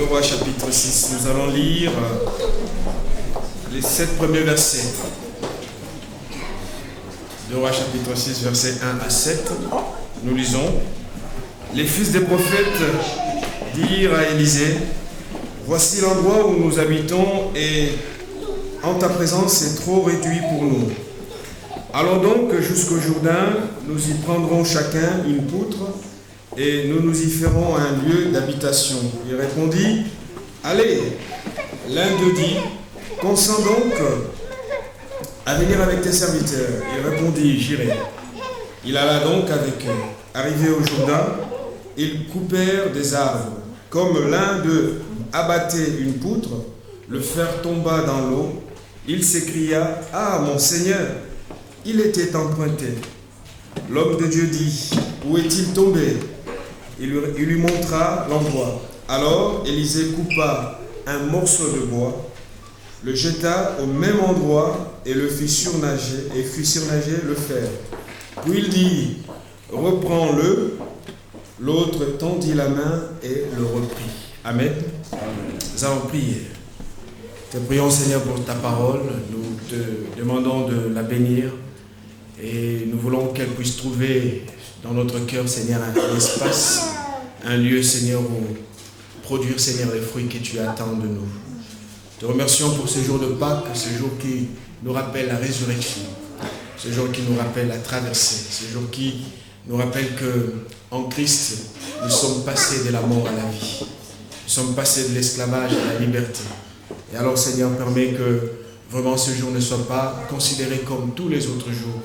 2 Rois chapitre 6, nous allons lire les 7 premiers versets. 2 Rois chapitre 6, versets 1 à 7. Nous lisons. Les fils des prophètes dirent à Élisée, voici l'endroit où nous habitons et en ta présence c'est trop réduit pour nous. Allons donc jusqu'au Jourdain, nous y prendrons chacun une poutre et nous nous y ferons un lieu d'habitation. Il répondit, allez. L'un d'eux dit, consens donc à venir avec tes serviteurs. Il répondit, j'irai. Il alla donc avec eux. Arrivé au Jourdain, ils coupèrent des arbres. Comme l'un d'eux abattait une poutre, le fer tomba dans l'eau. Il s'écria, ah mon Seigneur, il était emprunté. L'homme de Dieu dit, où est-il tombé? Il lui montra l'endroit. Alors Élisée coupa un morceau de bois, le jeta au même endroit et le fit surnager le fer. Puis il dit, reprends-le. L'autre tendit la main et le reprit. Amen. Nous allons prier. Te prions Seigneur pour ta parole. Nous te demandons de la bénir et nous voulons qu'elle puisse trouver dans notre cœur, Seigneur, un espace, un lieu, Seigneur, où produire, Seigneur, les fruits que tu attends de nous. Te remercions pour ce jour de Pâques, ce jour qui nous rappelle la résurrection, ce jour qui nous rappelle la traversée, ce jour qui nous rappelle qu'en Christ, nous sommes passés de la mort à la vie. Nous sommes passés de l'esclavage à la liberté. Et alors, Seigneur, permets que vraiment ce jour ne soit pas considéré comme tous les autres jours,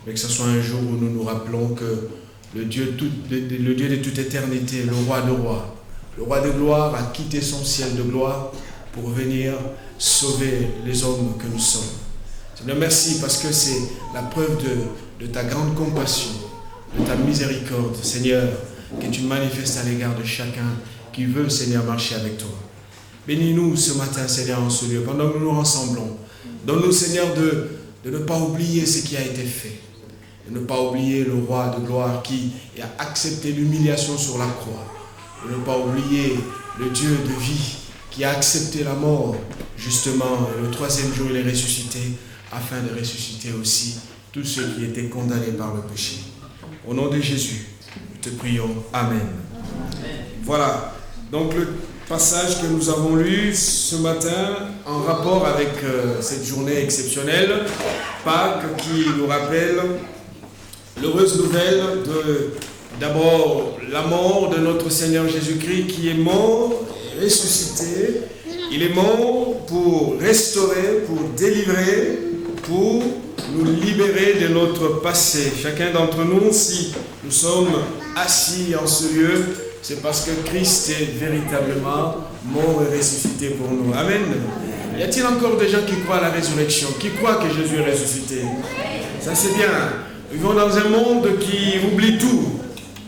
mais que ce soit un jour où nous nous rappelons que le Dieu de toute éternité, le roi de rois, le roi de gloire a quitté son ciel de gloire pour venir sauver les hommes que nous sommes. Seigneur, merci parce que c'est la preuve de ta grande compassion, de ta miséricorde, Seigneur, que tu manifestes à l'égard de chacun qui veut, Seigneur, marcher avec toi. Bénis-nous ce matin, Seigneur, en ce lieu, pendant que nous nous rassemblons. Donne-nous, Seigneur, de ne pas oublier ce qui a été fait. De ne pas oublier le roi de gloire qui a accepté l'humiliation sur la croix. De ne pas oublier le Dieu de vie qui a accepté la mort, justement, et le troisième jour il est ressuscité, afin de ressusciter aussi tous ceux qui étaient condamnés par le péché. Au nom de Jésus, nous te prions. Amen. Voilà, donc le passage que nous avons lu ce matin en rapport avec cette journée exceptionnelle, Pâques, qui nous rappelle l'heureuse nouvelle d'abord la mort de notre Seigneur Jésus-Christ qui est mort et ressuscité. Il est mort pour restaurer, pour délivrer, pour nous libérer de notre passé. Chacun d'entre nous, si nous sommes assis en ce lieu, c'est parce que Christ est véritablement mort et ressuscité pour nous. Amen. Y a-t-il encore des gens qui croient à la résurrection, qui croient que Jésus est ressuscité? Ça c'est bien. Nous vivons dans un monde qui oublie tout.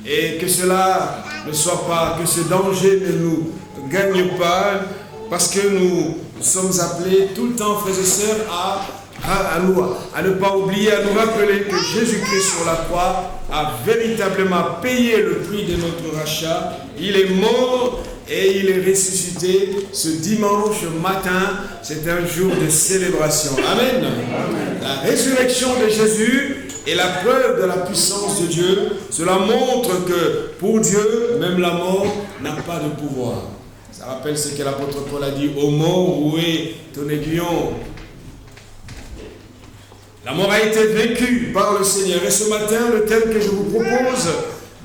Et que cela ne soit pas, que ce danger ne nous gagne pas, parce que nous sommes appelés tout le temps, frères et sœurs, à ne pas oublier, à nous rappeler que Jésus-Christ sur la croix a véritablement payé le prix de notre rachat. Il est mort et il est ressuscité ce dimanche matin. C'est un jour de célébration. Amen. La résurrection de Jésus est la preuve de la puissance de Dieu. Cela montre que pour Dieu, même la mort n'a pas de pouvoir. Ça rappelle ce que l'apôtre Paul a dit, ô mort, où est ton aiguillon? La mort a été vécue par le Seigneur. Et ce matin, le thème que je vous propose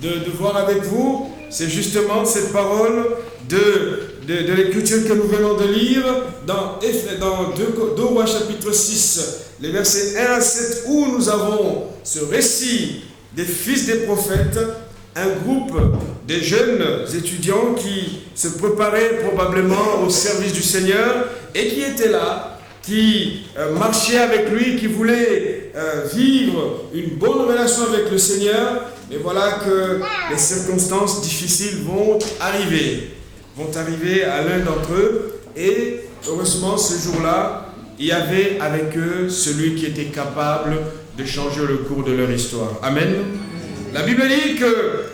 de voir avec vous, c'est justement cette parole de l'écriture que nous venons de lire dans 2 Rois chapitre 6, les versets 1 à 7, où nous avons ce récit des fils des prophètes, un groupe de jeunes étudiants qui se préparaient probablement au service du Seigneur et qui étaient là, qui marchaient avec lui, qui voulaient vivre une bonne relation avec le Seigneur. Et voilà que les circonstances difficiles vont arriver à l'un d'entre eux. Et heureusement, ce jour-là, il y avait avec eux celui qui était capable de changer le cours de leur histoire. Amen. La Bible dit que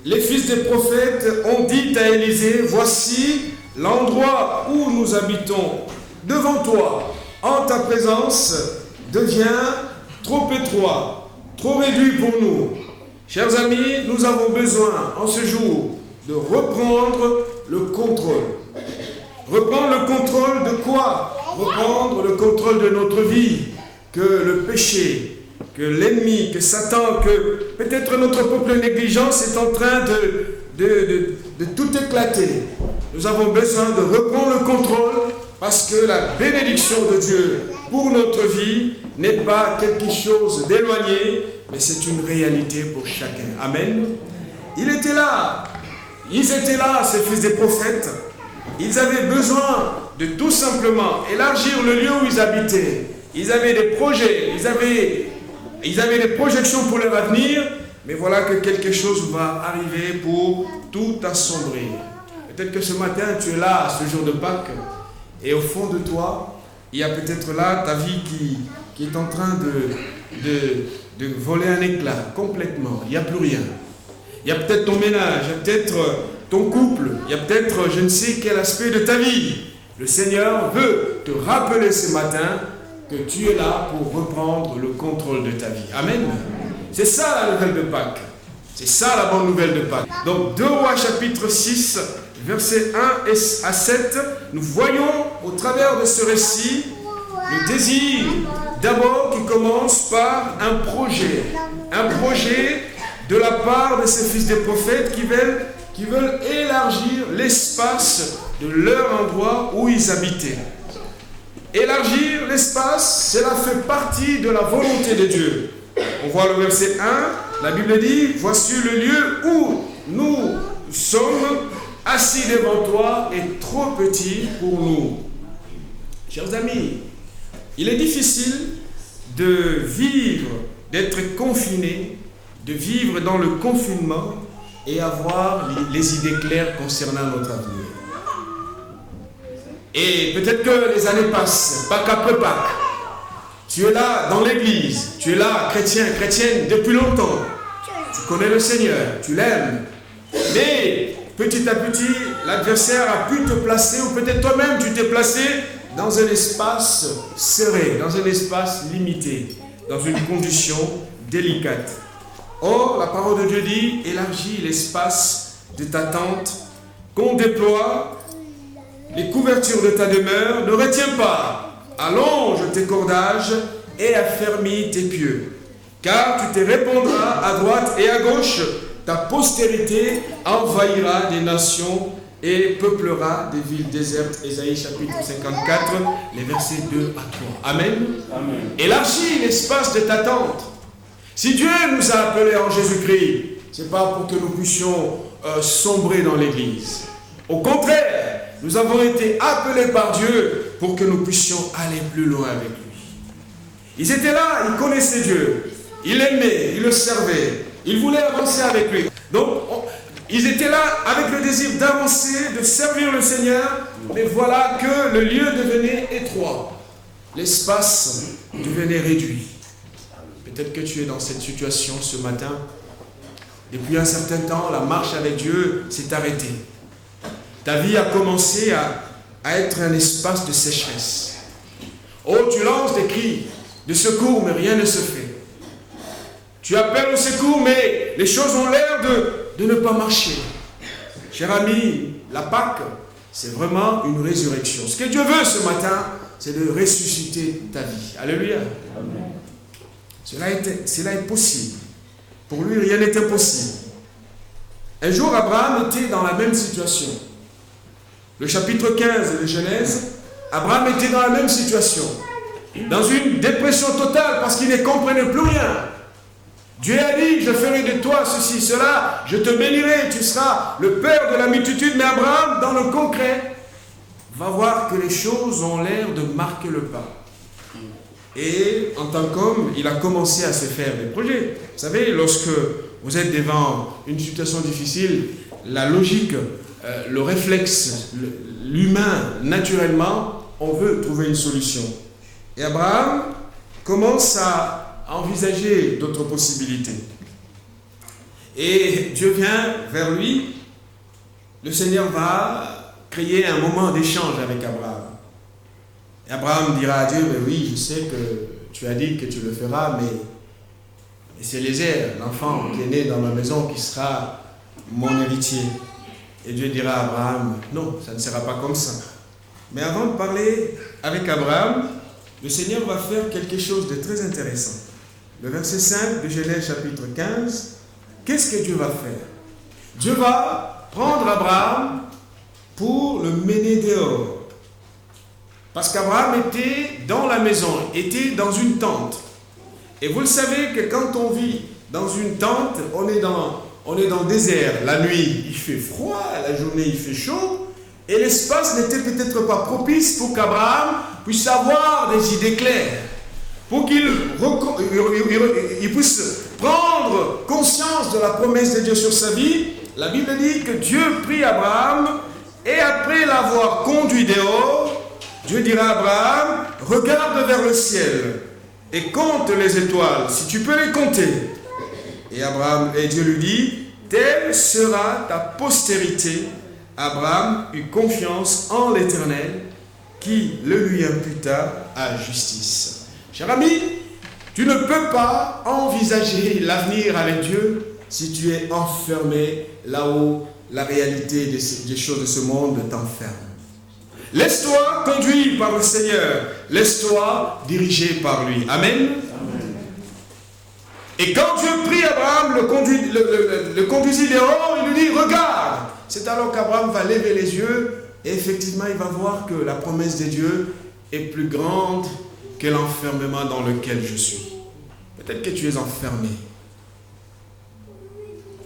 les fils des prophètes ont dit à Élisée, voici l'endroit où nous habitons devant toi, en ta présence, devient trop étroit, trop réduit pour nous. Chers amis, nous avons besoin en ce jour de reprendre le contrôle. Reprendre le contrôle de quoi? Reprendre le contrôle de notre vie, que le péché, que l'ennemi, que Satan, que peut-être notre propre négligence est en train de tout éclater. Nous avons besoin de reprendre le contrôle parce que la bénédiction de Dieu pour notre vie n'est pas quelque chose d'éloigné, mais c'est une réalité pour chacun. Amen. Ils étaient là, ces fils des prophètes. Ils avaient besoin de tout simplement élargir le lieu où ils habitaient. Ils avaient des projets, ils avaient des projections pour leur avenir, mais voilà que quelque chose va arriver pour tout assombrir. Peut-être que ce matin, tu es là, ce jour de Pâques, et au fond de toi, il y a peut-être là ta vie qui est en train de voler un éclat complètement. Il n'y a plus rien. Il y a peut-être ton ménage, il y a peut-être ton couple, il y a peut-être je ne sais quel aspect de ta vie. Le Seigneur veut te rappeler ce matin que tu es là pour reprendre le contrôle de ta vie. Amen. C'est ça la nouvelle de Pâques. C'est ça la bonne nouvelle de Pâques. Donc 2 Rois chapitre 6, versets 1 à 7, nous voyons au travers de ce récit le désir d'abord qui commence par un projet. Un projet de la part de ces fils des prophètes qui veulent élargir l'espace de leur endroit où ils habitaient. Élargir l'espace, cela fait partie de la volonté de Dieu. On voit le verset 1, la Bible dit, « Voici le lieu où nous sommes assis devant toi est trop petit pour nous. » Chers amis, il est difficile de vivre, d'être confiné, de vivre dans le confinement et avoir les idées claires concernant notre avenir. Et peut-être que les années passent, Pâques après Pâques. Tu es là dans l'église, tu es là chrétien, chrétienne depuis longtemps. Tu connais le Seigneur, tu l'aimes. Mais petit à petit, l'adversaire a pu te placer, ou peut-être toi-même tu t'es placé dans un espace serré, dans un espace limité, dans une condition délicate. Or, la parole de Dieu dit, élargis l'espace de ta tente, qu'on déploie les couvertures de ta demeure, ne retiens pas, allonge tes cordages et affermis tes pieux. Car tu te répandras à droite et à gauche, ta postérité envahira des nations et peuplera des villes désertes. Ésaïe chapitre 54, les versets 2 à 3. Amen. Amen. Élargis l'espace de ta tente. Si Dieu nous a appelés en Jésus-Christ, ce n'est pas pour que nous puissions sombrer dans l'église. Au contraire, nous avons été appelés par Dieu pour que nous puissions aller plus loin avec lui. Ils étaient là, ils connaissaient Dieu, ils l'aimaient, ils le servaient, ils voulaient avancer avec lui. Donc, ils étaient là avec le désir d'avancer, de servir le Seigneur, mais voilà que le lieu devenait étroit. L'espace devenait réduit. Peut-être que tu es dans cette situation ce matin. Depuis un certain temps, la marche avec Dieu s'est arrêtée. Ta vie a commencé à être un espace de sécheresse. Oh, tu lances des cris de secours, mais rien ne se fait. Tu appelles au secours, mais les choses ont l'air de ne pas marcher. Cher ami, la Pâque, c'est vraiment une résurrection. Ce que Dieu veut ce matin, c'est de ressusciter ta vie. Alléluia. Amen. Cela est possible. Pour lui, rien n'est impossible. Un jour, Abraham était dans la même situation. Le chapitre 15 de Genèse, Abraham était dans la même situation. Dans une dépression totale parce qu'il ne comprenait plus rien. Dieu a dit, je ferai de toi ceci, cela, je te bénirai, tu seras le père de la multitude. Mais Abraham, dans le concret, va voir que les choses ont l'air de marquer le pas. Et en tant qu'homme, il a commencé à se faire des projets. Vous savez, lorsque vous êtes devant une situation difficile, la logique, le réflexe, l'humain, naturellement, on veut trouver une solution. Et Abraham commence à envisager d'autres possibilités. Et Dieu vient vers lui, le Seigneur va créer un moment d'échange avec Abraham. Et Abraham dira à Dieu, mais oui, je sais que tu as dit que tu le feras, mais c'est Élézer, l'enfant qui est né dans ma maison, qui sera mon héritier. Et Dieu dira à Abraham, non, ça ne sera pas comme ça. Mais avant de parler avec Abraham, le Seigneur va faire quelque chose de très intéressant. Le verset 5 de Genèse chapitre 15, qu'est-ce que Dieu va faire? Dieu va prendre Abraham pour le mener dehors. Parce qu'Abraham était dans la maison, était dans une tente. Et vous le savez que quand on vit dans une tente, on est dans le désert. La nuit, il fait froid, la journée, il fait chaud. Et l'espace n'était peut-être pas propice pour qu'Abraham puisse avoir des idées claires. Pour qu'il puisse prendre conscience de la promesse de Dieu sur sa vie. La Bible dit que Dieu prit Abraham et après l'avoir conduit dehors, Dieu dira à Abraham, regarde vers le ciel et compte les étoiles, si tu peux les compter. Et Dieu lui dit, telle sera ta postérité. Abraham eut confiance en l'Éternel qui le lui imputa à justice. Cher ami, tu ne peux pas envisager l'avenir avec Dieu si tu es enfermé là où la réalité des choses de ce monde t'enferme. Laisse-toi conduire par le Seigneur. Laisse-toi diriger par lui. Amen. Et quand Dieu prie Abraham, le conduisit dehors, il lui dit, regarde. C'est alors qu'Abraham va lever les yeux et effectivement il va voir que la promesse de Dieu est plus grande que l'enfermement dans lequel je suis. Peut-être que tu es enfermé.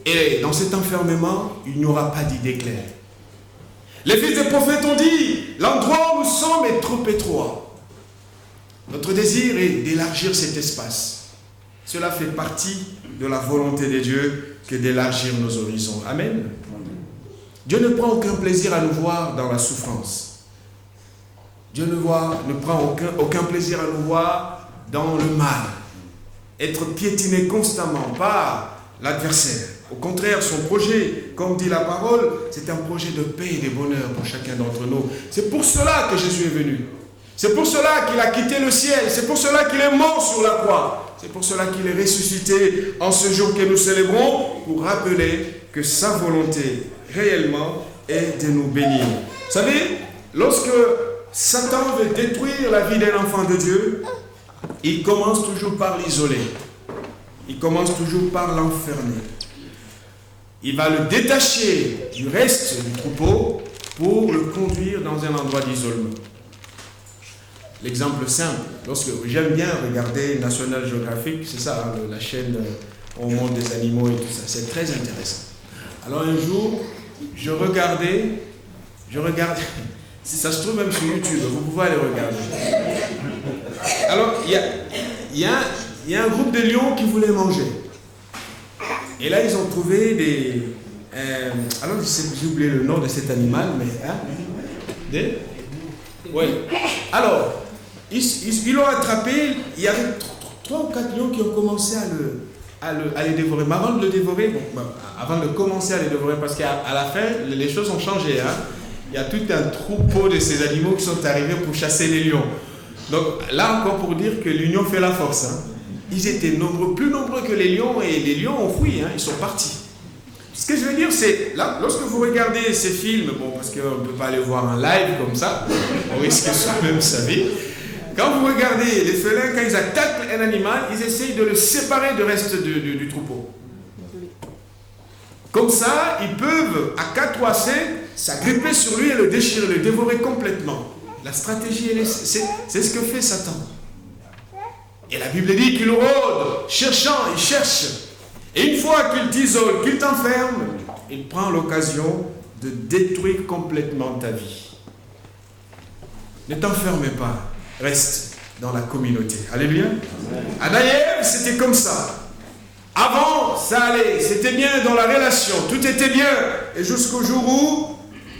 Et dans cet enfermement, il n'y aura pas d'idée claire. Les fils des prophètes ont dit, l'endroit où nous sommes est trop étroit. Notre désir est d'élargir cet espace. Cela fait partie de la volonté de Dieu que d'élargir nos horizons. Amen. Dieu ne prend aucun plaisir à nous voir dans la souffrance. Dieu ne prend aucun plaisir à nous voir dans le mal. Être piétiné constamment par l'adversaire. Au contraire, son projet, comme dit la parole, c'est un projet de paix et de bonheur pour chacun d'entre nous. C'est pour cela que Jésus est venu. C'est pour cela qu'il a quitté le ciel. C'est pour cela qu'il est mort sur la croix. C'est pour cela qu'il est ressuscité en ce jour que nous célébrons, pour rappeler que sa volonté réellement est de nous bénir. Vous savez, lorsque Satan veut détruire la vie d'un enfant de Dieu, il commence toujours par l'isoler. Il commence toujours par l'enfermer. Il va le détacher du reste du troupeau pour le conduire dans un endroit d'isolement. L'exemple simple, lorsque j'aime bien regarder National Geographic, c'est ça, hein, la chaîne au monde des animaux et tout ça, c'est très intéressant. Alors un jour, je regardais, si ça se trouve même sur YouTube, vous pouvez aller regarder. Alors, il y a un groupe de lions qui voulaient manger. Et là, ils ont trouvé des... alors, j'ai oublié le nom de cet animal, mais... Oui. Alors, ils l'ont attrapé. Il y avait 3 ou 4 lions qui ont commencé à les dévorer. Mais avant de le dévorer, avant de commencer à les dévorer, parce qu'à la fin, les choses ont changé. Hein. Il y a tout un troupeau de ces animaux qui sont arrivés pour chasser les lions. Donc là encore pour dire que l'union fait la force. Hein. Ils étaient nombreux, plus nombreux que les lions, et les lions ont fui, hein, ils sont partis. Ce que je veux dire, c'est, là, lorsque vous regardez ces films, bon, parce qu'on ne peut pas aller voir en live comme ça, on risque soi-même sa vie. Quand vous regardez les félins, quand ils attaquent un animal, ils essayent de le séparer du reste du troupeau. Comme ça, ils peuvent, à 4 ou à 5, s'agripper sur lui et le déchirer, le dévorer complètement. La stratégie, c'est ce que fait Satan. Et la Bible dit qu'il rôde, cherchant, il cherche. Et une fois qu'il t'isole, qu'il t'enferme, il prend l'occasion de détruire complètement ta vie. Ne t'enferme pas, reste dans la communauté. Alléluia. Adam et Ève, c'était comme ça. Avant, ça allait, c'était bien dans la relation, tout était bien. Et jusqu'au jour où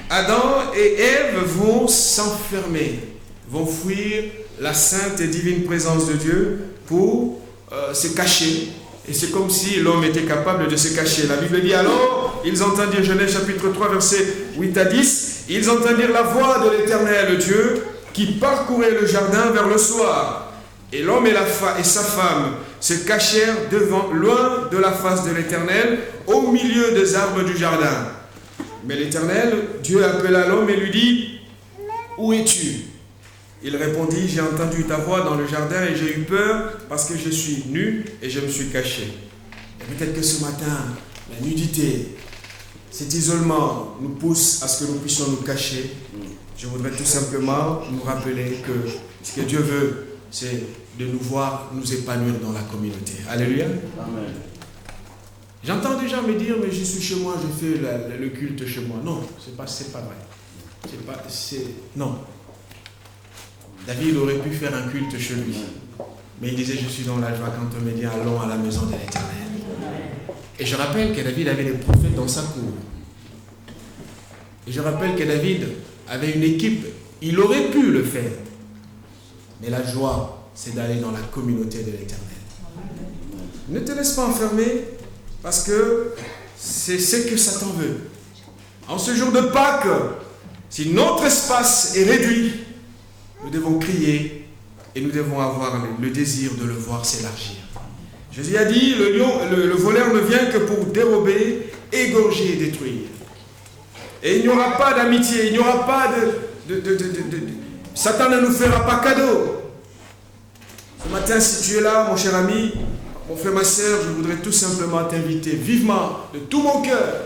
Adam et Ève vont s'enfermer, vont fuir la sainte et divine présence de Dieu pour se cacher. Et c'est comme si l'homme était capable de se cacher. La Bible dit alors, ils entendirent, Genèse chapitre 3, versets 8 à 10, ils entendirent la voix de l'Éternel Dieu qui parcourait le jardin vers le soir. Et l'homme et sa femme se cachèrent loin de la face de l'Éternel, au milieu des arbres du jardin. Mais l'Éternel Dieu appela l'homme et lui dit, « Où es-tu » Il répondit, « J'ai entendu ta voix dans le jardin et j'ai eu peur parce que je suis nu et je me suis caché. » Et peut-être que ce matin, la nudité, cet isolement nous pousse à ce que nous puissions nous cacher. Je voudrais tout simplement nous rappeler que ce que Dieu veut, c'est de nous voir nous épanouir dans la communauté. Alléluia. Amen. J'entends des gens me dire, mais je suis chez moi, je fais le culte chez moi. Non, c'est pas vrai. Non. David aurait pu faire un culte chez lui. Mais il disait, je suis dans la joie quand on me dit, allons à la maison de l'Éternel. Et je rappelle que David avait des prophètes dans sa cour. Et je rappelle que David avait une équipe. Il aurait pu le faire. Mais la joie, c'est d'aller dans la communauté de l'Éternel. Ne te laisse pas enfermer, parce que c'est ce que Satan veut. En ce jour de Pâques, si notre espace est réduit, nous devons crier et nous devons avoir le désir de le voir s'élargir. Jésus a dit, le voleur ne vient que pour dérober, égorger et détruire. Et il n'y aura pas d'amitié, il n'y aura pas Satan ne nous fera pas cadeau. Ce matin, si tu es là, mon cher ami, mon frère, ma soeur, je voudrais tout simplement t'inviter vivement, de tout mon cœur,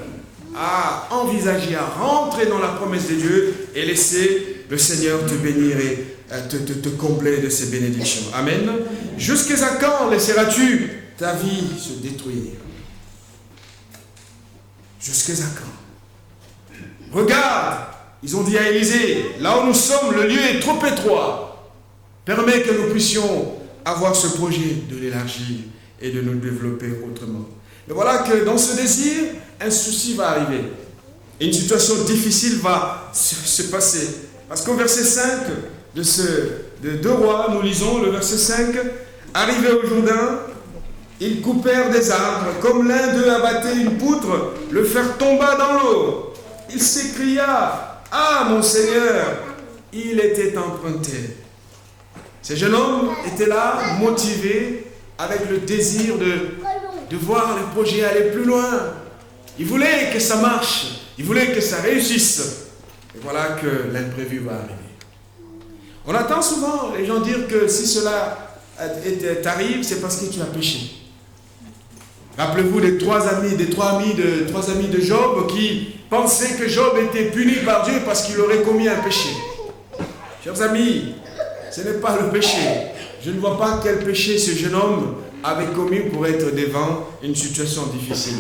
à envisager, à rentrer dans la promesse de Dieu et laisser le Seigneur te bénir et te combler de ses bénédictions. Amen. Jusqu'à quand laisseras-tu ta vie se détruire? Jusqu'à quand? Regarde, ils ont dit à Élisée, là où nous sommes, le lieu est trop étroit. Permets que nous puissions avoir ce projet de l'élargir et de nous développer autrement. Mais voilà que dans ce désir, un souci va arriver. Et une situation difficile va se passer. Parce qu'au verset 5 de 2 Rois, nous lisons le verset 5, « Arrivés au Jourdain, ils coupèrent des arbres. Comme l'un d'eux abattait une poutre, le fer tomba dans l'eau. Il s'écria, « Ah, mon Seigneur, il était emprunté. » Ce jeune homme était là, motivé, avec le désir de voir le projet aller plus loin. Il voulait que ça marche, il voulait que ça réussisse. Et voilà que l'imprévu va arriver. On entend souvent les gens dire que si cela t'arrive, c'est parce que tu as péché. Rappelez-vous des trois amis de Job qui pensaient que Job était puni par Dieu parce qu'il aurait commis un péché. Chers amis, ce n'est pas le péché. Je ne vois pas quel péché ce jeune homme avait commis pour être devant une situation difficile.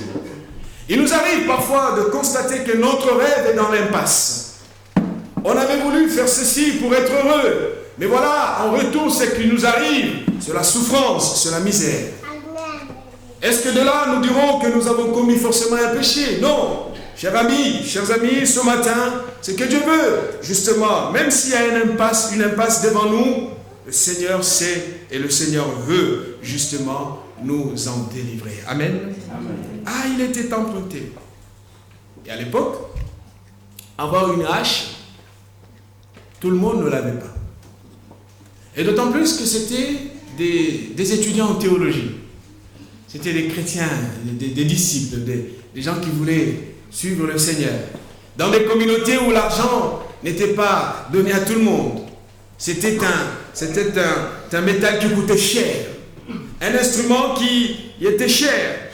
Il nous arrive parfois de constater que notre rêve est dans l'impasse. On avait voulu faire ceci pour être heureux. Mais voilà, en retour, ce qui nous arrive, c'est la souffrance, c'est la misère. Est-ce que de là, nous dirons que nous avons commis forcément un péché? Non. Chers amis, ce matin, c'est que Dieu veut, justement, même s'il y a une impasse devant nous, le Seigneur sait et le Seigneur veut, justement, nous en délivrer. Amen. Amen. Ah, il était emprunté. Et à l'époque, avoir une hache, tout le monde ne l'avait pas. Et d'autant plus que c'était des étudiants en théologie. C'était des chrétiens, des disciples, des gens qui voulaient suivre le Seigneur. Dans des communautés où l'argent n'était pas donné à tout le monde. C'était un métal qui coûtait cher. Un instrument qui était cher.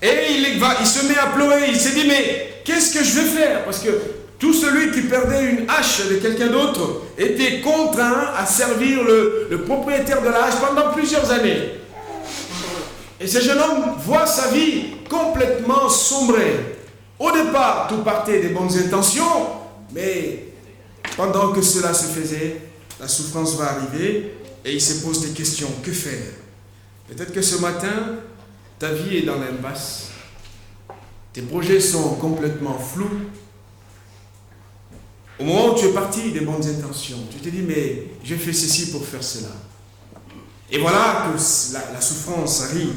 Et il se met à pleurer. Il s'est dit, mais qu'est-ce que je vais faire? Parce que tout celui qui perdait une hache de quelqu'un d'autre était contraint à servir le propriétaire de la hache pendant plusieurs années. Et ce jeune homme voit sa vie complètement sombrer. Au départ, tout partait des bonnes intentions, mais pendant que cela se faisait, la souffrance va arriver et il se pose des questions. Que faire? Peut-être que ce matin, ta vie est dans l'impasse. Tes projets sont complètement flous. Au moment où tu es parti des bonnes intentions, tu te dis, mais j'ai fait ceci pour faire cela. Et voilà que la souffrance arrive.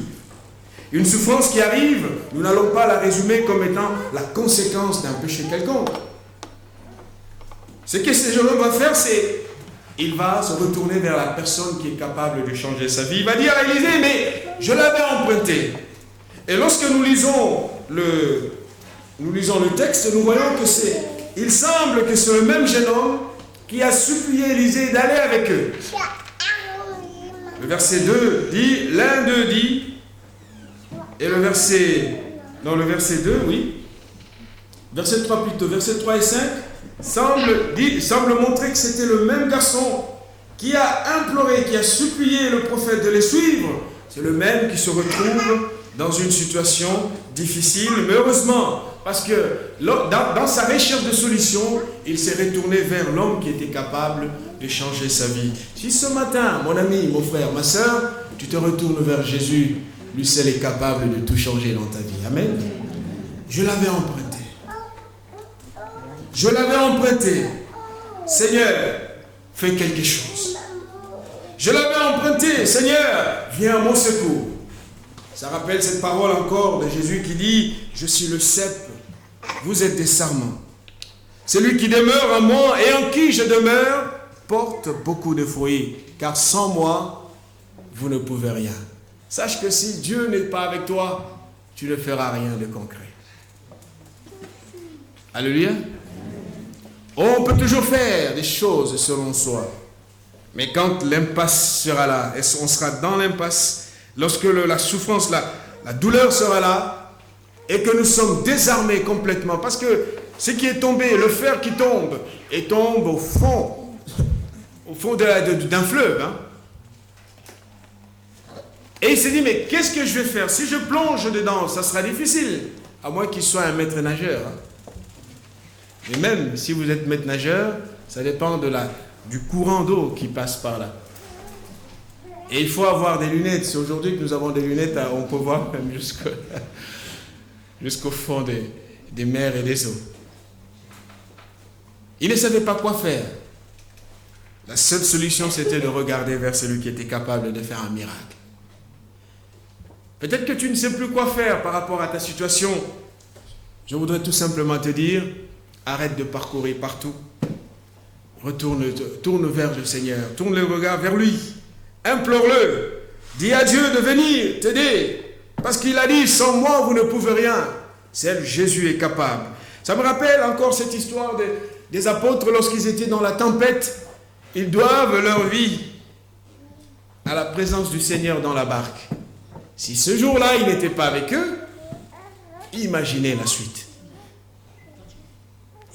Une souffrance qui arrive, nous n'allons pas la résumer comme étant la conséquence d'un péché quelconque. Ce que ce jeune homme va faire, c'est il va se retourner vers la personne qui est capable de changer sa vie. Il va dire à Élisée, mais je l'avais emprunté. Et lorsque nous lisons le texte, nous voyons que il semble que c'est le même jeune homme qui a supplié Élisée d'aller avec eux. Le verset 2 dit, l'un d'eux dit, et le verset 2, oui, verset 3 plutôt, verset 3 et 5, semble montrer que c'était le même garçon qui a imploré, qui a supplié le prophète de les suivre. C'est le même qui se retrouve dans une situation difficile, mais heureusement, parce que dans sa recherche de solution, il s'est retourné vers l'homme qui était capable de changer sa vie. Si ce matin, mon ami, mon frère, ma soeur, tu te retournes vers Jésus, lui seul est capable de tout changer dans ta vie. Amen. Je l'avais emprunté. Je l'avais emprunté. Seigneur, fais quelque chose. Je l'avais emprunté. Seigneur, viens à mon secours. Ça rappelle cette parole encore de Jésus qui dit, je suis le cep, vous êtes des sarments. Celui qui demeure en moi et en qui je demeure porte beaucoup de fruits, car sans moi, vous ne pouvez rien. Sache que si Dieu n'est pas avec toi, tu ne feras rien de concret. Alléluia. On peut toujours faire des choses selon soi. Mais quand l'impasse sera là, et on sera dans l'impasse, lorsque la souffrance, la douleur sera là, et que nous sommes désarmés complètement, parce que ce qui est tombé, le fer qui tombe, et tombe au fond d'un fleuve. Hein. Et il s'est dit, mais qu'est-ce que je vais faire? Si je plonge dedans, ça sera difficile, à moins qu'il soit un maître nageur. Hein. Et même si vous êtes maître nageur, ça dépend du courant d'eau qui passe par là. Et il faut avoir des lunettes. C'est aujourd'hui que nous avons des lunettes, on peut voir même jusqu'au fond des mers et des eaux. Il ne savait pas quoi faire. La seule solution, c'était de regarder vers celui qui était capable de faire un miracle. Peut-être que tu ne sais plus quoi faire par rapport à ta situation. Je voudrais tout simplement te dire, arrête de parcourir partout. Tourne vers le Seigneur. Tourne le regard vers lui. Implore-le. Dis à Dieu de venir t'aider. Parce qu'il a dit, sans moi, vous ne pouvez rien. Seul Jésus est capable. Ça me rappelle encore cette histoire des apôtres lorsqu'ils étaient dans la tempête. Ils doivent leur vie à la présence du Seigneur dans la barque. Si ce jour-là, il n'était pas avec eux, imaginez la suite.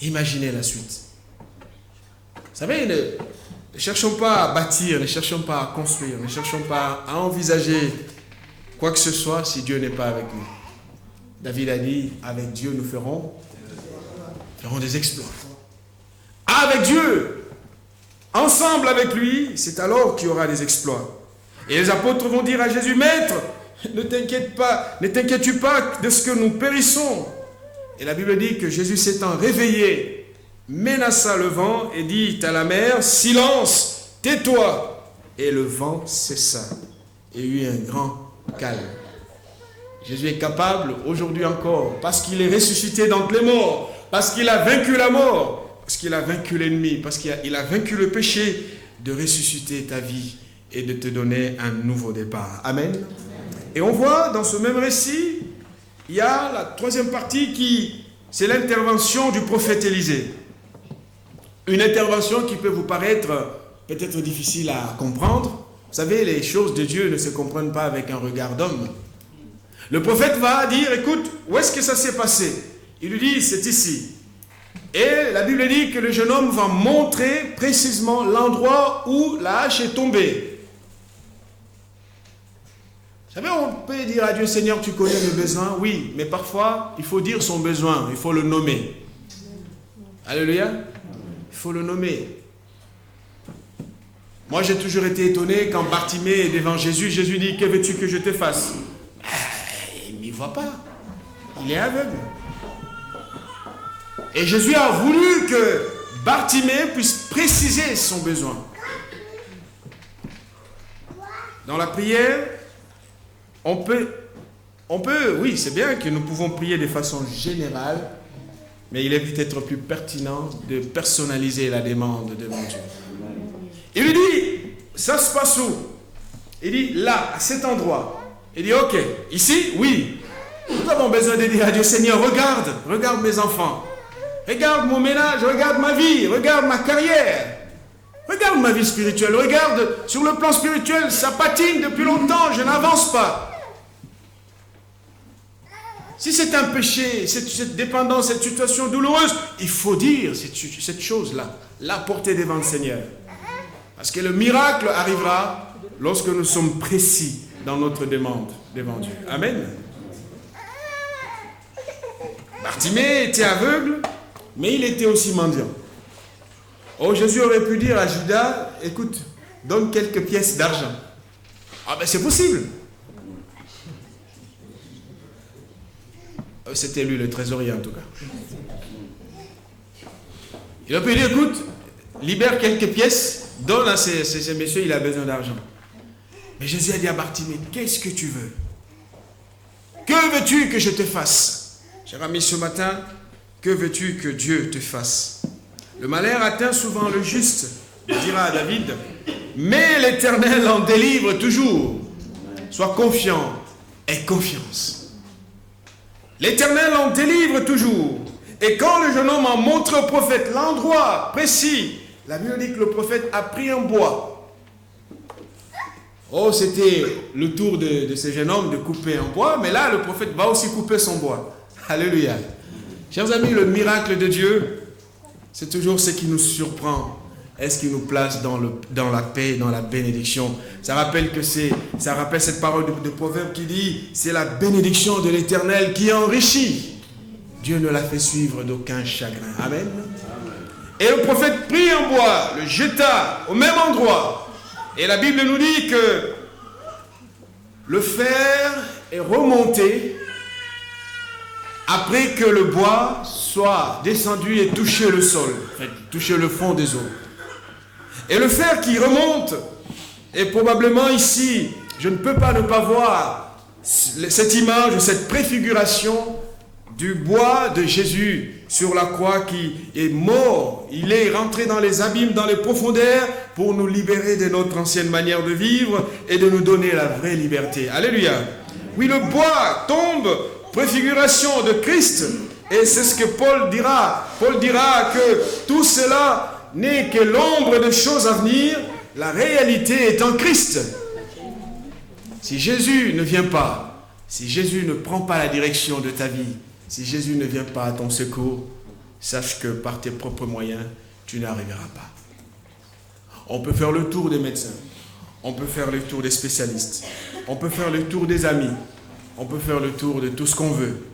Imaginez la suite. Vous savez, ne cherchons pas à bâtir, ne cherchons pas à construire, ne cherchons pas à envisager quoi que ce soit si Dieu n'est pas avec nous. David a dit, avec Dieu nous ferons des exploits. Avec Dieu, ensemble avec lui, c'est alors qu'il y aura des exploits. Et les apôtres vont dire à Jésus, Maître, ne t'inquiètes-tu pas de ce que nous périssons. Et la Bible dit que Jésus s'étant réveillé, menaça le vent et dit à la mer, silence, tais-toi. Et le vent cessa et eut un grand calme. Jésus est capable aujourd'hui encore, parce qu'il est ressuscité d'entre les morts, parce qu'il a vaincu la mort, parce qu'il a vaincu l'ennemi, parce qu'il a vaincu le péché, de ressusciter ta vie et de te donner un nouveau départ. Amen. Et on voit dans ce même récit, il y a la troisième partie c'est l'intervention du prophète Élisée. Une intervention qui peut vous paraître peut-être difficile à comprendre. Vous savez, les choses de Dieu ne se comprennent pas avec un regard d'homme. Le prophète va dire, écoute, où est-ce que ça s'est passé? Il lui dit, c'est ici. Et la Bible dit que le jeune homme va montrer précisément l'endroit où la hache est tombée. Vous savez, on peut dire à Dieu, Seigneur, tu connais mes besoins. Oui, mais parfois, il faut dire son besoin, il faut le nommer. Alléluia. Il faut le nommer. Moi, j'ai toujours été étonné quand Bartimée est devant Jésus. Jésus dit, que veux-tu que je te fasse? Il n'y voit pas. Il est aveugle. Et Jésus a voulu que Bartimée puisse préciser son besoin. Dans la prière, on peut, oui, c'est bien que nous pouvons prier de façon générale, Mais il est peut-être plus pertinent de personnaliser la demande devant Dieu. Il lui dit, ça se passe où? Il dit, là, à cet endroit. Il dit, ok, ici, oui. Nous avons besoin de dire à Dieu, Seigneur, regarde mes enfants. Regarde mon ménage, regarde ma vie, regarde ma carrière. Regarde ma vie spirituelle, regarde, sur le plan spirituel, ça patine depuis longtemps, je n'avance pas. Si c'est un péché, cette dépendance, cette situation douloureuse, il faut dire cette chose-là, la porter devant le Seigneur. Parce que le miracle arrivera lorsque nous sommes précis dans notre demande devant Dieu. Amen. Bartimée était aveugle, mais il était aussi mendiant. Oh, Jésus aurait pu dire à Judas, écoute, donne quelques pièces d'argent. Ah ben c'est possible. C'était lui le trésorier en tout cas. Il aurait pu dire, écoute, libère quelques pièces, donne à ces messieurs, il a besoin d'argent. Mais Jésus a dit à Bartimée, qu'est-ce que tu veux? Que veux-tu que je te fasse? Cher ami, ce matin, que veux-tu que Dieu te fasse? Le malheur atteint souvent le juste, dira à David, mais l'Éternel en délivre toujours. Sois confiant et confiance. L'Éternel en délivre toujours. Et quand le jeune homme en montre au prophète l'endroit précis, la Bible dit que le prophète a pris un bois. Oh, c'était le tour de ce jeune homme de couper un bois, mais là, le prophète va aussi couper son bois. Alléluia. Chers amis, le miracle de Dieu, c'est toujours ce qui nous surprend. Est-ce qu'il nous place dans la paix, dans la bénédiction? Ça rappelle cette parole de Proverbe qui dit, c'est la bénédiction de l'Éternel qui enrichit. Dieu ne l'a fait suivre d'aucun chagrin. Amen. Et le prophète prit un bois, le jeta au même endroit. Et la Bible nous dit que le fer est remonté après que le bois soit descendu et touché le sol, touché le fond des eaux. Et le fer qui remonte est probablement ici, je ne peux pas ne pas voir cette image, cette préfiguration du bois de Jésus sur la croix qui est mort. Il est rentré dans les abîmes, dans les profondeurs pour nous libérer de notre ancienne manière de vivre et de nous donner la vraie liberté. Alléluia. Oui, le bois tombe, préfiguration de Christ, et c'est ce que Paul dira. Paul dira que tout cela n'est que l'ombre de choses à venir, la réalité est en Christ. Si Jésus ne vient pas, si Jésus ne prend pas la direction de ta vie, si Jésus ne vient pas à ton secours, sache que par tes propres moyens, tu n'arriveras pas. On peut faire le tour des médecins, on peut faire le tour des spécialistes, on peut faire le tour des amis, on peut faire le tour de tout ce qu'on veut,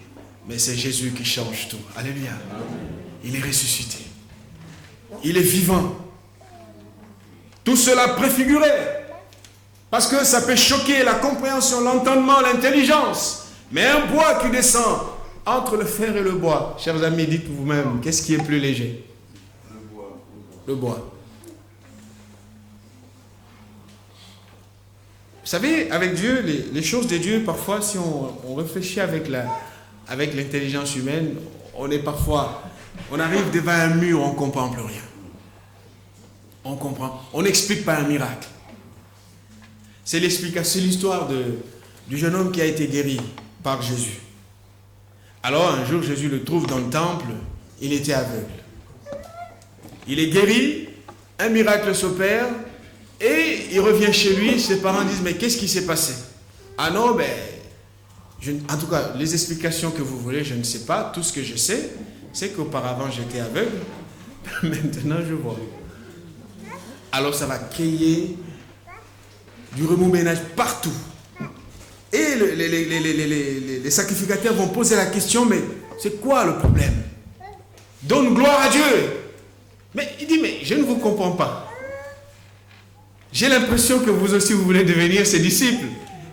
mais c'est Jésus qui change tout. Alléluia. Il est ressuscité. Il est vivant. Tout cela préfiguré. Parce que ça peut choquer la compréhension, l'entendement, l'intelligence. Mais un bois qui descend entre le fer et le bois. Chers amis, dites vous-même, qu'est-ce qui est plus léger? Le bois. Vous savez, avec Dieu, les choses de Dieu, parfois, si on réfléchit avec l'intelligence humaine, on arrive devant un mur, on ne comprend plus rien. On n'explique pas un miracle. C'est l'histoire du jeune homme qui a été guéri par Jésus. Alors un jour, Jésus le trouve dans le temple, il était aveugle. Il est guéri, un miracle s'opère, et il revient chez lui, ses parents disent, mais qu'est-ce qui s'est passé? Ah non, en tout cas, les explications que vous voulez, je ne sais pas. Tout ce que je sais, c'est qu'auparavant j'étais aveugle, maintenant je vois. Alors ça va créer du remue-ménage partout. Et les sacrificateurs vont poser la question, mais c'est quoi le problème? Donne gloire à Dieu. Mais il dit, mais je ne vous comprends pas. J'ai l'impression que vous aussi vous voulez devenir ses disciples.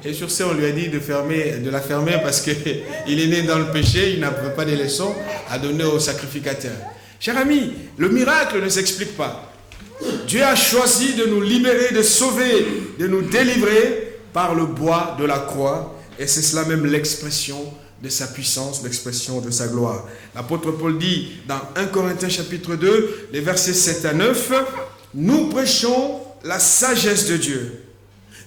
Et sur ce, on lui a dit de la fermer parce qu'il est né dans le péché, il n'a pas de leçons à donner aux sacrificateurs. Cher ami, le miracle ne s'explique pas. Dieu a choisi de nous libérer, de sauver, de nous délivrer par le bois de la croix. et c'est cela même l'expression de sa puissance, l'expression de sa gloire. L'apôtre Paul dit dans 1 Corinthiens chapitre 2, les versets 7 à 9, « Nous prêchons la sagesse de Dieu,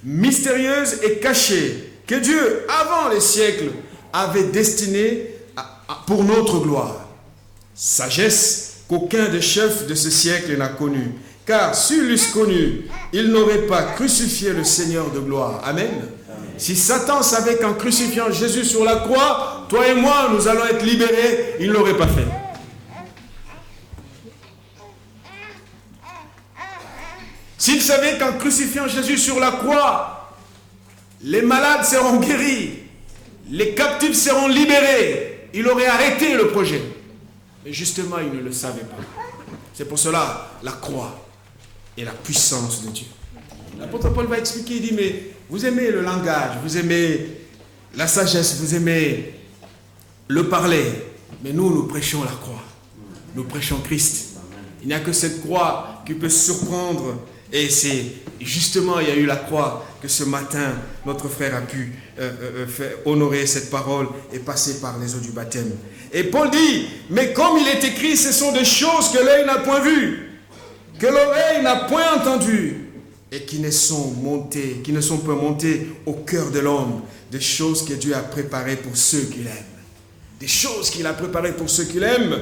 mystérieuse et cachée, que Dieu, avant les siècles, avait destinée pour notre gloire. Sagesse qu'aucun des chefs de ce siècle n'a connue. Car s'ils l'eussent connu, ils n'auraient pas crucifié le Seigneur de gloire. » Amen. Si Satan savait qu'en crucifiant Jésus sur la croix, toi et moi, nous allons être libérés, il ne l'aurait pas fait. S'il savait qu'en crucifiant Jésus sur la croix, les malades seront guéris, les captifs seront libérés, il aurait arrêté le projet. Mais justement, il ne le savait pas. C'est pour cela la croix et la puissance de Dieu. L'apôtre Paul va expliquer, il dit, mais vous aimez le langage, vous aimez la sagesse, vous aimez le parler, mais nous prêchons la croix. Nous prêchons Christ. Il n'y a que cette croix qui peut surprendre. Et c'est justement, il y a eu la croix que ce matin, notre frère a pu honorer cette parole et passer par les eaux du baptême. Et Paul dit, mais comme il est écrit, ce sont des choses que l'œil n'a point vues, que l'oreille n'a point entendues, et qui ne sont pas montées au cœur de l'homme, des choses que Dieu a préparées pour ceux qu'il aime. Des choses qu'il a préparées pour ceux qu'il aime.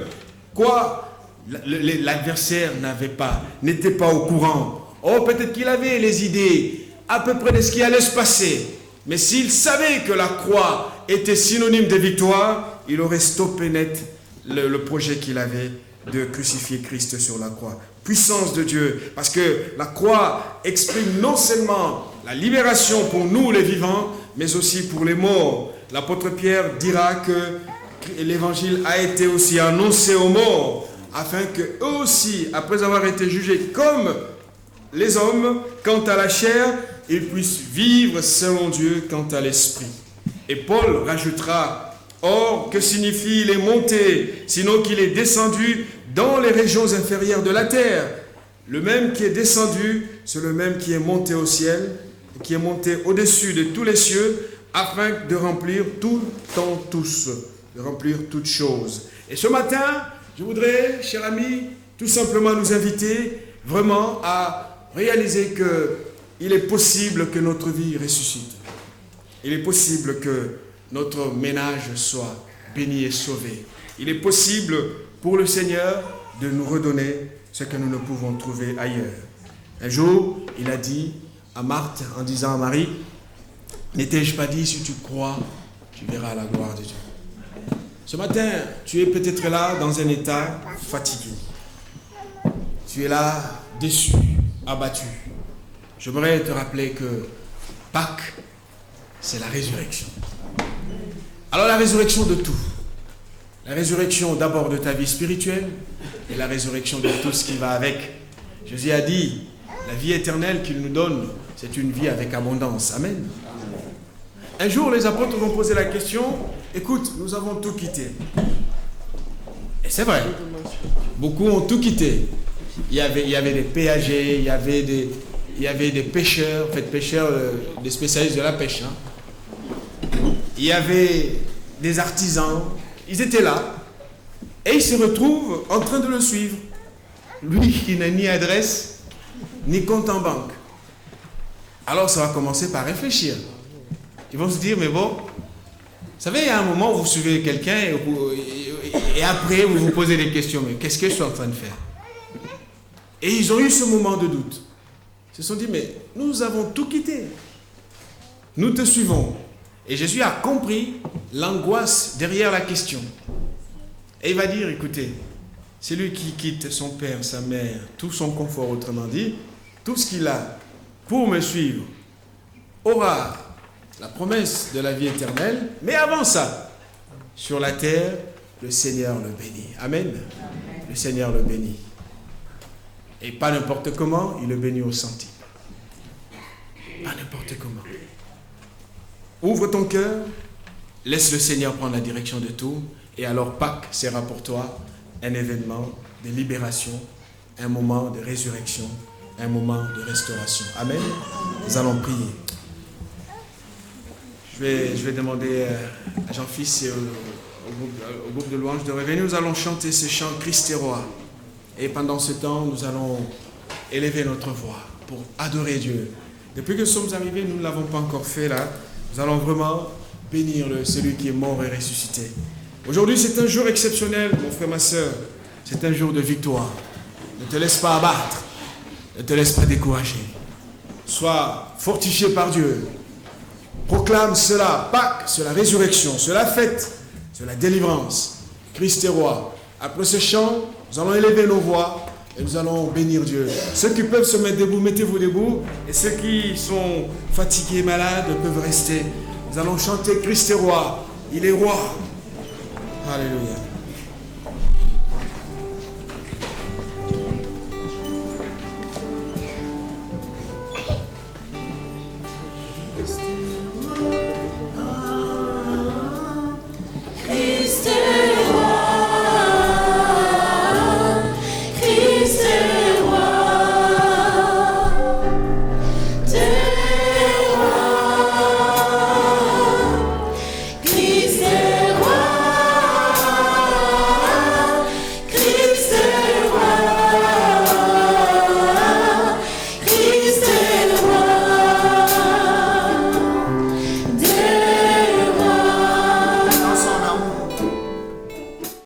Quoi? L'adversaire n'était pas au courant. Oh, peut-être qu'il avait les idées à peu près de ce qui allait se passer. Mais s'il savait que la croix était synonyme de victoire, il aurait stoppé net le projet qu'il avait de crucifier Christ sur la croix. Puissance de Dieu, parce que la croix exprime non seulement la libération pour nous les vivants, mais aussi pour les morts. L'apôtre Pierre dira que l'évangile a été aussi annoncé aux morts, afin qu'eux aussi, après avoir été jugés comme les hommes, quant à la chair, ils puissent vivre selon Dieu quant à l'esprit. Et Paul rajoutera, or, que signifie il est monté, sinon qu'il est descendu dans les régions inférieures de la terre. Le même qui est descendu, c'est le même qui est monté au ciel, qui est monté au-dessus de tous les cieux, afin de remplir tout en tous, de remplir toutes choses. Et ce matin, je voudrais, chers amis, tout simplement nous inviter vraiment à réaliser qu'il est possible que notre vie ressuscite. Il est possible que notre ménage soit béni et sauvé. Il est possible pour le Seigneur de nous redonner ce que nous ne pouvons trouver ailleurs. Un jour, il a dit à Marthe, en disant à Marie, « N'étais-je pas dit, si tu crois, tu verras la gloire de Dieu. » Ce matin, tu es peut-être là dans un état fatigué. Tu es là déçu, abattu. J'aimerais te rappeler que Pâques, c'est la résurrection. Alors la résurrection de tout. La résurrection d'abord de ta vie spirituelle et la résurrection de tout ce qui va avec. Jésus a dit, la vie éternelle qu'il nous donne, c'est une vie avec abondance. Amen. Un jour, les apôtres vont poser la question, écoute, nous avons tout quitté. Et c'est vrai, beaucoup ont tout quitté. Il y avait des péagers, il y avait des pêcheurs, en fait pêcheurs, des spécialistes de la pêche. Il y avait des artisans, ils étaient là. Et ils se retrouvent en train de le suivre. Lui qui n'a ni adresse, ni compte en banque. Alors ça va commencer par réfléchir. Ils vont se dire, mais bon, vous savez, il y a un moment où vous suivez quelqu'un et après vous vous posez des questions, mais qu'est-ce que je suis en train de faire? Et ils ont eu ce moment de doute. Ils se sont dit, mais nous avons tout quitté. Nous te suivons. Et Jésus a compris l'angoisse derrière la question. Et il va dire, écoutez, celui qui quitte son père, sa mère, tout son confort, autrement dit, tout ce qu'il a pour me suivre, aura la promesse de la vie éternelle. Mais avant ça, sur la terre, le Seigneur le bénit. Amen. Le Seigneur le bénit. Et pas n'importe comment, il le bénit au centime. Pas n'importe comment. Ouvre ton cœur, laisse le Seigneur prendre la direction de tout, et alors Pâques sera pour toi un événement de libération, un moment de résurrection, un moment de restauration. Amen. Nous allons prier. Je vais demander à Jean-Fils et au groupe de louanges de revenir. Nous allons chanter ce chant Christ est roi. Et pendant ce temps, nous allons élever notre voix pour adorer Dieu. Depuis que nous sommes arrivés, nous ne l'avons pas encore fait là. Nous allons vraiment bénir celui qui est mort et ressuscité. Aujourd'hui, c'est un jour exceptionnel, mon frère, ma soeur. C'est un jour de victoire. Ne te laisse pas abattre. Ne te laisse pas décourager. Sois fortifié par Dieu. Proclame cela, Pâques, c'est la résurrection, c'est la fête, c'est la délivrance. Christ est roi. Après ce chant, nous allons élever nos voix et nous allons bénir Dieu. Ceux qui peuvent se mettre debout, mettez-vous debout. Et ceux qui sont fatigués, malades, peuvent rester. Nous allons chanter Christ est roi. Il est roi. Alléluia. Christ est roi.